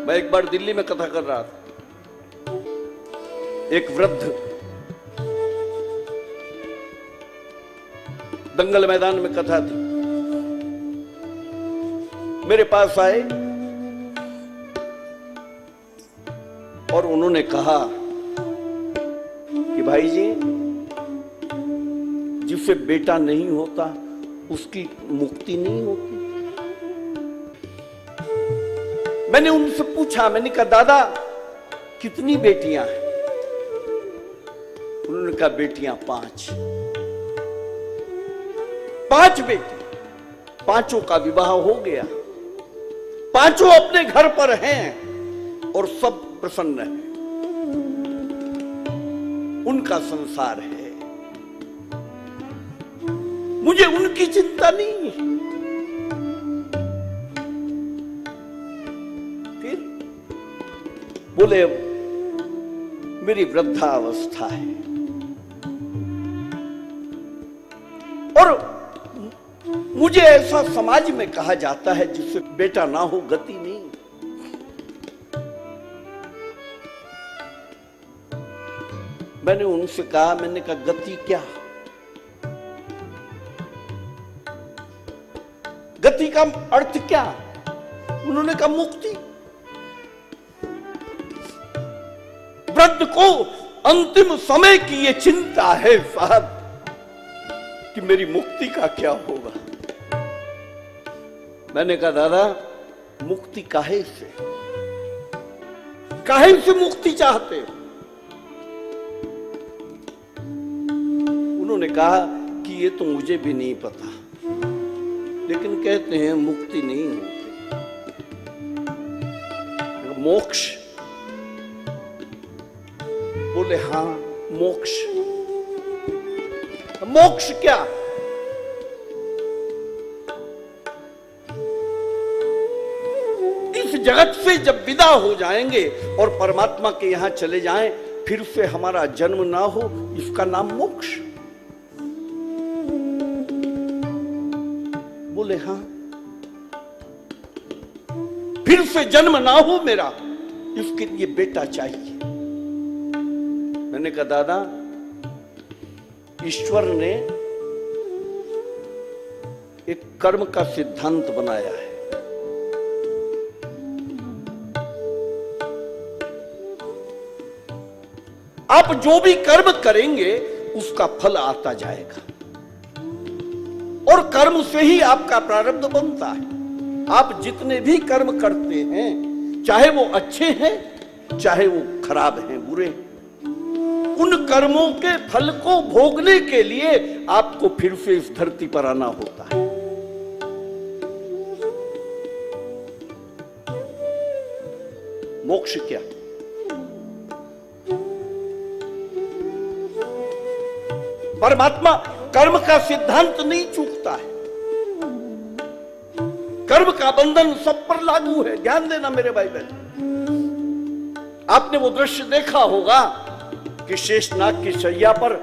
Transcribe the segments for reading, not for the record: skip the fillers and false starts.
मैं एक बार दिल्ली में कथा कर रहा था। एक वृद्ध दंगल मैदान में कथा थी, मेरे पास आए और उन्होंने कहा कि भाई जी, जिसे बेटा नहीं होता उसकी मुक्ति नहीं होती। मैंने उनसे पूछा, मैंने कहा दादा कितनी बेटियां हैं? उन्होंने कहा बेटियां 5। 5 बेटी, 5 का विवाह हो गया, 5 अपने घर पर हैं और सब प्रसन्न है, उनका संसार है, मुझे उनकी चिंता नहीं है। फिर बोले मेरी वृद्धावस्था है और मुझे ऐसा समाज में कहा जाता है जिससे बेटा ना हो गति नहीं। मैंने उनसे कहा, मैंने कहा गति क्या? गति का अर्थ क्या? उन्होंने कहा मुक्ति। वृद्ध को अंतिम समय की ये चिंता है साहब कि मेरी मुक्ति का क्या होगा। मैंने कहा दादा मुक्ति काहे से? काहे से मुक्ति चाहते हो? उन्होंने कहा कि ये तो मुझे भी नहीं पता, लेकिन कहते हैं मुक्ति नहीं होती, मोक्ष। बोले हां मोक्ष। मोक्ष क्या? इस जगत से जब विदा हो जाएंगे और परमात्मा के यहां चले जाएं, फिर से हमारा जन्म ना हो, इसका नाम मोक्ष। बोले हां, फिर से जन्म ना हो मेरा, इसके लिए बेटा चाहिए। मैंने कहा दादा ईश्वर ने एक कर्म का सिद्धांत बनाया है, आप जो भी कर्म करेंगे उसका फल आता जाएगा और कर्म से ही आपका प्रारब्ध बनता है। आप जितने भी कर्म करते हैं, चाहे वो अच्छे हैं चाहे वो खराब हैं, बुरे हैं, उन कर्मों के फल को भोगने के लिए आपको फिर से इस धरती पर आना होता है। मोक्ष क्या? परमात्मा कर्म का सिद्धांत नहीं चूकता है, कर्म का बंधन सब पर लागू है। ध्यान देना मेरे भाई बहन, आपने वो दृश्य देखा होगा कि शेषनाग की शैया पर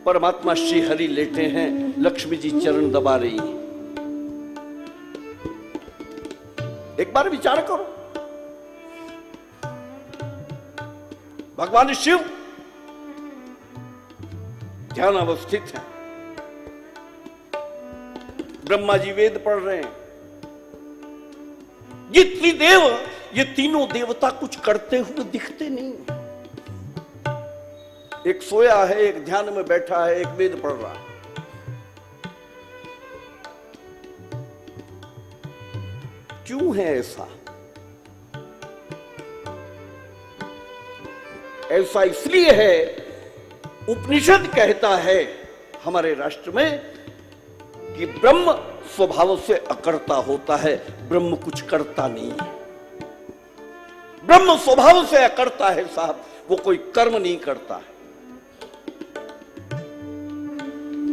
परमात्मा श्री हरि लेटे हैं, लक्ष्मी जी चरण दबा रही हैं। एक बार विचार करो, भगवान शिव ध्यान अवस्थित हैं, ब्रह्मा जी वेद पढ़ रहे हैं, ये त्रिदेव, ये तीनों देवता कुछ करते हुए दिखते नहीं। एक सोया है, एक ध्यान में बैठा है, एक वेद पढ़ रहा है। क्यों है ऐसा? ऐसा इसलिए है, उपनिषद कहता है हमारे राष्ट्र में कि ब्रह्म स्वभाव से अकर्ता होता है, ब्रह्म कुछ करता नहीं है। ब्रह्म स्वभाव से अकर्ता है साहब, वो कोई कर्म नहीं करता है,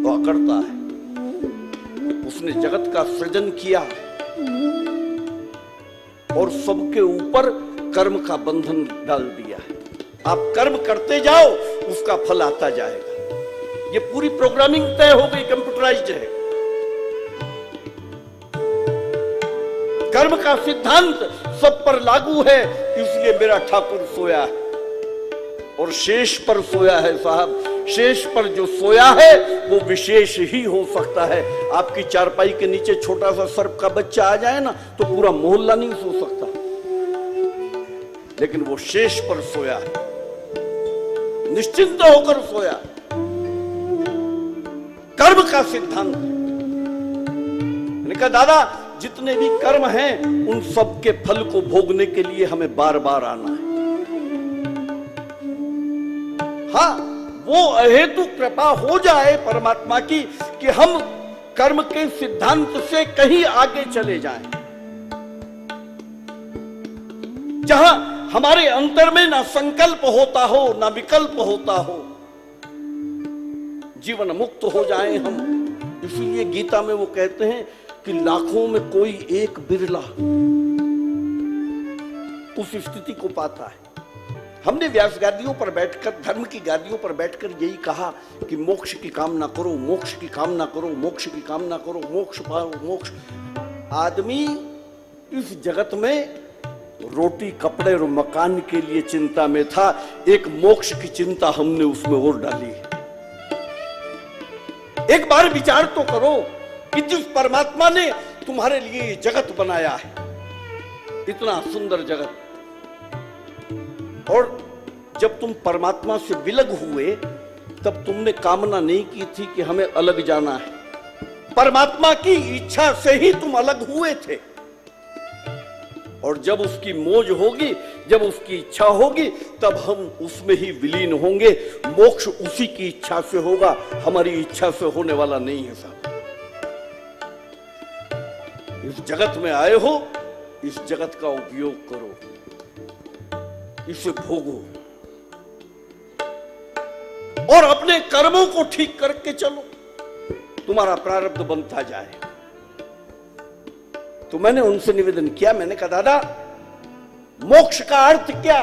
वो अकर्ता है। उसने जगत का सृजन किया और सबके ऊपर कर्म का बंधन डाल दिया है। आप कर्म करते जाओ, उसका फल आता जाएगा। ये पूरी प्रोग्रामिंग तय हो गई, कंप्यूटराइज्ड है। कर्म का सिद्धांत सब पर लागू है, इसलिए मेरा ठाकुर सोया है और शेष पर सोया है। साहब, शेष पर जो सोया है वो विशेष ही हो सकता है। आपकी चारपाई के नीचे छोटा सा सर्प का बच्चा आ जाए ना तो पूरा मोहल्ला नहीं सो सकता, लेकिन वो शेष पर सोया है, निश्चिंत होकर सोया। कर्म का सिद्धांत। मैंने कहा दादा, जितने भी कर्म हैं उन सब के फल को भोगने के लिए हमें बार बार आना है। हाँ, वो अहेतु कृपा हो जाए परमात्मा की कि हम कर्म के सिद्धांत से कहीं आगे चले जाएं, जहां हमारे अंतर में ना संकल्प होता हो ना विकल्प होता हो, जीवन मुक्त हो जाएं हम। इसीलिए गीता में वो कहते हैं कि लाखों में कोई एक बिरला उस स्थिति को पाता है। हमने व्यास गादियों पर बैठकर, धर्म की गादियों पर बैठकर यही कहा कि मोक्ष की कामना करो, मोक्ष की कामना करो, मोक्ष की कामना करो, मोक्ष पाओ, मोक्ष। आदमी इस जगत में रोटी, कपड़े और मकान के लिए चिंता में था, एक मोक्ष की चिंता हमने उसमें और डाली है। एक बार विचार तो करो कि जिस परमात्मा ने तुम्हारे लिए ये जगत बनाया है, इतना सुंदर जगत, और जब तुम परमात्मा से विलग हुए तब तुमने कामना नहीं की थी कि हमें अलग जाना है। परमात्मा की इच्छा से ही तुम अलग हुए थे, और जब उसकी मौज होगी, जब उसकी इच्छा होगी, तब हम उसमें ही विलीन होंगे। मोक्ष उसी की इच्छा से होगा, हमारी इच्छा से होने वाला नहीं है साहब। इस जगत में आए हो, इस जगत का उपयोग करो, इसे भोगो और अपने कर्मों को ठीक करके चलो, तुम्हारा प्रारब्ध बनता जाए। तो मैंने उनसे निवेदन किया, मैंने कहा दादा, मोक्ष का अर्थ क्या?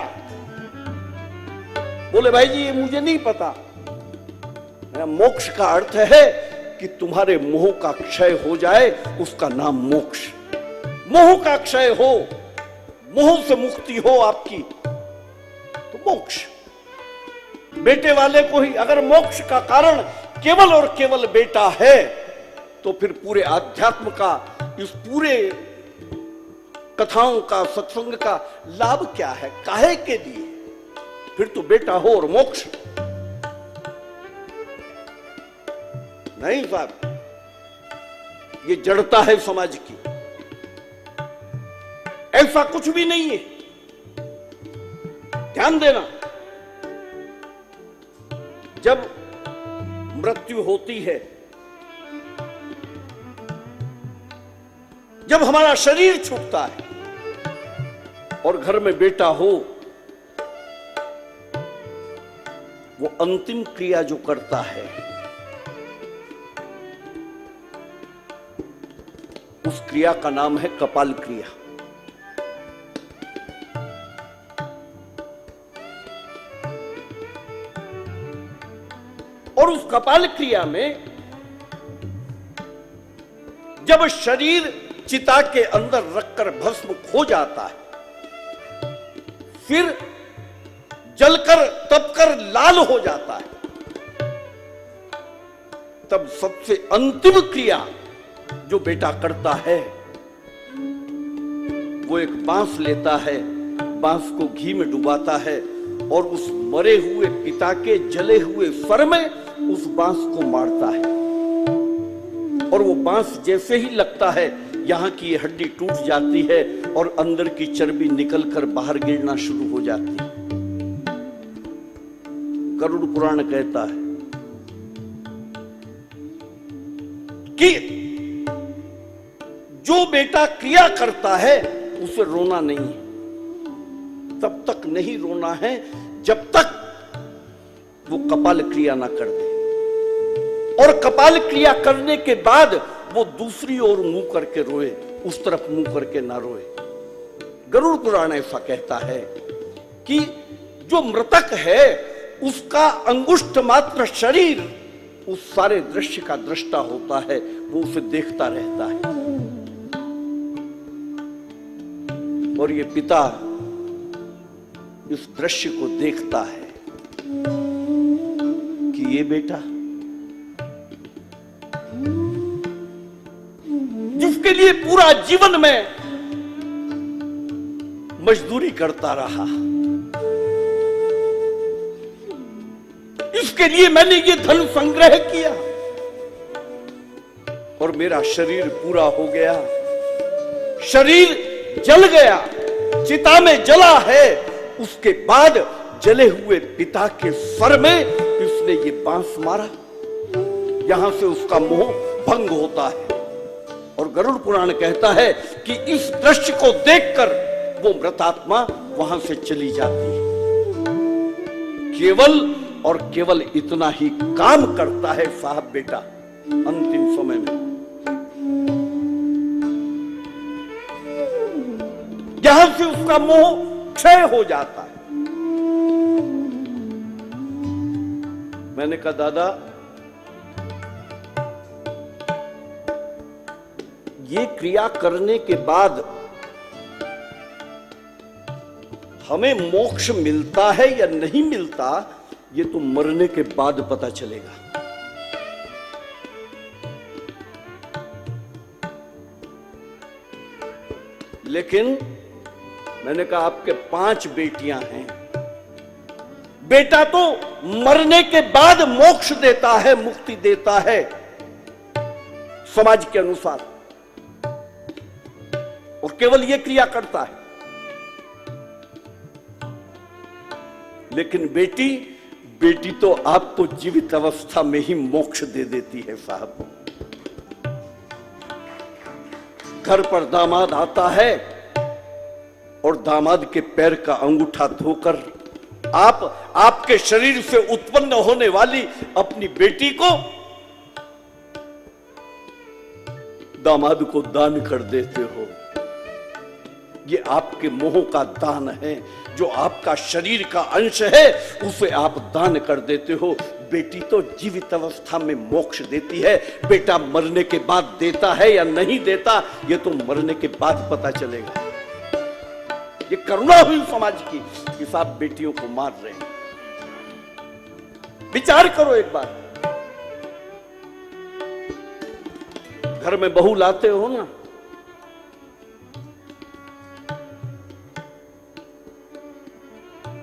बोले भाई जी ये मुझे नहीं पता। मोक्ष का अर्थ है कि तुम्हारे मोह का क्षय हो जाए, उसका नाम मोक्ष। मोह का क्षय हो, मोह से मुक्ति हो आपकी, तो मोक्ष। बेटे वाले को ही अगर मोक्ष का कारण केवल और केवल बेटा है, तो फिर पूरे आध्यात्म का, इस पूरे कथाओं का, सत्संग का लाभ क्या है? काहे के लिए? फिर तो बेटा हो और मोक्ष नहीं साहब, ये जड़ता है समाज की। ऐसा कुछ भी नहीं है, ध्यान देना। जब मृत्यु होती है, जब हमारा शरीर छूटता है और घर में बेटा हो, वो अंतिम क्रिया जो करता है, उस क्रिया का नाम है कपाल क्रिया। और उस कपाल क्रिया में जब शरीर चिता के अंदर रखकर भस्म खो जाता है, फिर जलकर तपकर लाल हो जाता है, तब सबसे अंतिम क्रिया जो बेटा करता है, वो एक बांस लेता है, बांस को घी में डुबाता है और उस मरे हुए पिता के जले हुए सर में उस बांस को मारता है। और वो बांस जैसे ही लगता है, यहां की हड्डी टूट जाती है और अंदर की चर्बी निकलकर बाहर गिरना शुरू हो जाती है। गरुड़ पुराण कहता है कि जो बेटा क्रिया करता है उसे रोना नहीं है, तब तक नहीं रोना है जब तक वो कपाल क्रिया ना कर दे, और कपाल क्रिया करने के बाद वो दूसरी ओर मुंह करके रोए, उस तरफ मुंह करके ना रोए। गरुड़ पुराण ऐसा कहता है कि जो मृतक है उसका अंगुष्ठ मात्र शरीर उस सारे दृश्य का दृष्टा होता है, वो उसे देखता रहता है। और ये पिता इस दृश्य को देखता है कि ये बेटा जिसके लिए पूरा जीवन में मजदूरी करता रहा, इसके लिए मैंने ये धन संग्रह किया और मेरा शरीर पूरा हो गया, शरीर जल गया, चिता में जला है। उसके बाद जले हुए पिता के सर में इसने ये बांस मारा, यहां से उसका मोह भंग होता है। और गरुड़ पुराण कहता है कि इस दृश्य को देखकर वो मृतात्मा वहां से चली जाती है। केवल और केवल इतना ही काम करता है साहब बेटा अंतिम समय में, यहां से उसका मोह क्षय हो जाता है। मैंने कहा दादा ये क्रिया करने के बाद हमें मोक्ष मिलता है या नहीं मिलता, ये तो मरने के बाद पता चलेगा। लेकिन मैंने कहा आपके 5 बेटियां हैं, बेटा तो मरने के बाद मोक्ष देता है, मुक्ति देता है समाज के अनुसार, और केवल यह क्रिया करता है। लेकिन बेटी तो आपको जीवित अवस्था में ही मोक्ष दे देती है साहब। घर पर दामाद आता है और दामाद के पैर का अंगूठा धोकर आपके शरीर से उत्पन्न होने वाली अपनी बेटी को दामाद को दान कर देते हो। ये आपके मोह का दान है, जो आपका शरीर का अंश है उसे आप दान कर देते हो। बेटी तो जीवित अवस्था में मोक्ष देती है, बेटा मरने के बाद देता है या नहीं देता ये तो मरने के बाद पता चलेगा। ये करुणा हुई समाज की कि साहब बेटियों को मार रहे हैं। विचार करो एक बार, घर में बहू लाते हो ना,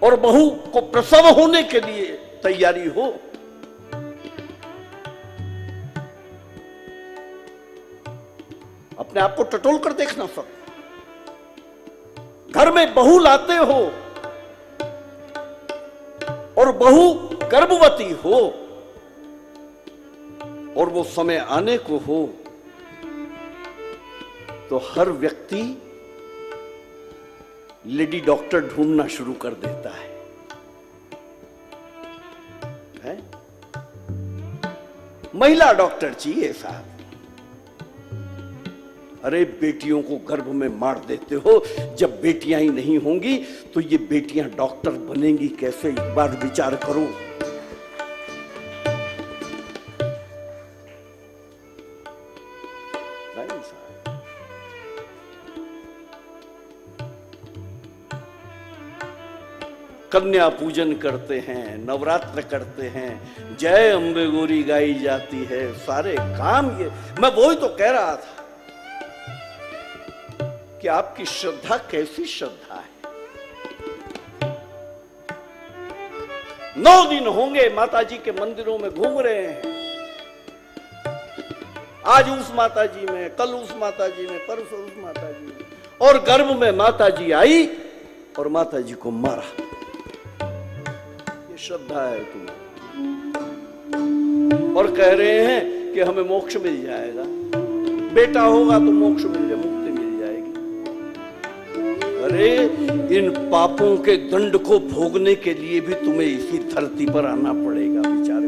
और बहू को प्रसव होने के लिए तैयारी हो, अपने आप को टटोल कर देखना सब। घर में बहू लाते हो और बहू गर्भवती हो और वो समय आने को हो तो हर व्यक्ति लेडी डॉक्टर ढूंढना शुरू कर देता है? महिला डॉक्टर चाहिए साहब। अरे बेटियों को गर्भ में मार देते हो, जब बेटियां ही नहीं होंगी तो ये बेटियां डॉक्टर बनेंगी कैसे? एक बार विचार करो। कन्या पूजन करते हैं, नवरात्र करते हैं, जय अम्बे गौरी गाई जाती है, सारे काम ये। मैं वही तो कह रहा था कि आपकी श्रद्धा कैसी श्रद्धा है। 9 दिन होंगे माताजी के मंदिरों में घूम रहे हैं, आज उस माताजी में, कल उस माताजी में, परसों उस माताजी में, और गर्भ में माताजी आई और माताजी को मारा। ये श्रद्धा है तुम्हारी, और कह रहे हैं कि हमें मोक्ष मिल जाएगा, बेटा होगा तो मोक्ष मिल जाएगा, मुक्ति मिल जाएगी। अरे इन पापों के दंड को भोगने के लिए भी तुम्हें इसी धरती पर आना पड़ेगा। विचार